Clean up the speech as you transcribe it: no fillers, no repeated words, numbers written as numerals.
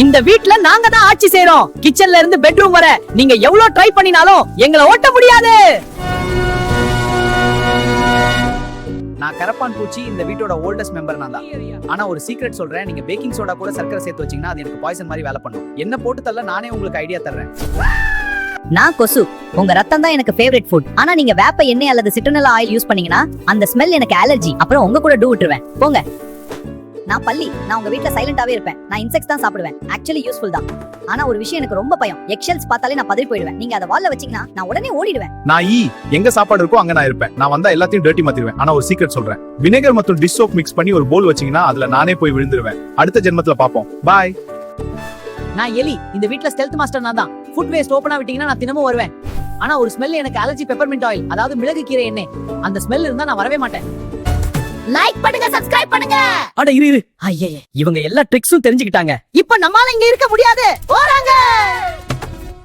இந்த வீட்ல நாங்க தான் ஆட்சி செய்றோம். கிச்சன்ல இருந்து பெட்ரூம் வர நீங்க எவ்வளவு ட்ரை பண்ணினாலும் எங்களை ஓட்ட முடியாது. நான் கரப்பான் பூச்சி, இந்த வீட்டோட ஓல்டஸ்ட் மெம்பர் நான் தான். ஆனா ஒரு சீக்ரெட் சொல்றேன், நீங்க பேக்கிங் சோடா கூட சர்க்கரை சேர்த்து வச்சீங்கன்னா அது எனக்கு பாய்சன் மாதிரி வேலை பண்ணும். என்ன போட்டு தள்ள நானே உங்களுக்கு ஐடியா தர்றேன். நான் கொசு. உங்க ரத்தம் தான் எனக்கு ஃபேவரட் ஃபுட். ஆனா நீங்க வேப்ப எண்ணெய் அல்லது சிட்ரனல் ஆயில் யூஸ் பண்ணீங்கன்னா அந்த ஸ்மெல் எனக்கு அலர்ஜி. அப்புறம் உங்க கூட டூ விட்டுருவேன். போங்க. நான் பள்ளி. நான் உங்க வீட்ல சைலண்டாவே இருப்பேன். நான் இன்செக்ட்ஸ் தான் சாப்பிடுவேன். ஆக்சுவலி யூஸ்ஃபுல் தான். ஆனா ஒரு விஷயம் எனக்கு ரொம்ப பயம். எக்ஷெல்ஸ் பார்த்தாலே நான் பதறி போயிடுவேன். நீங்க அத வால்ல வச்சீங்கன்னா நான் உடனே ஓடிடுவேன். நான் எங்க சாப்பாடு இருக்கோ அங்க நான் இருப்பேன். நான் வந்தா எல்லாத்தையும் டர்ட்டி மாத்திடுவேன். ஆனா ஒரு சீக்ரெட் சொல்றேன், வினேகர் மற்றும் டிஷ் சோப் மிக்ஸ் பண்ணி ஒரு போல் வச்சீங்கன்னா அதுல நானே போய் விழுந்துருவேன். அடுத்த ஜென்மத்துல பாப்போம். பாய். நான் எலி. இந்த வீட்ல ஸ்டெல்த் மாஸ்டர் நான் தான். ஃபுட் வேஸ்ட் ஓபனா விட்டீங்கன்னா நான் தினமும் வருவேன். ஆனா ஒரு ஸ்மெல் எனக்கு அலர்ஜி. பெப்பர்மின்ட் ஆயில், அதாவது மிளகு கீரை எண்ணெய். அந்த ஸ்மெல் இருந்தா நான் வரவே மாட்டேன். லைக் பண்ணுங்க, சப்ஸ்கிரைப் பண்ணுங்க. அட இரு. ஐயே, இவங்க எல்லா ட்ரிக்ஸும் தெரிஞ்சுக்கிட்டாங்க. இப்ப நம்மால இங்க இருக்க முடியாது.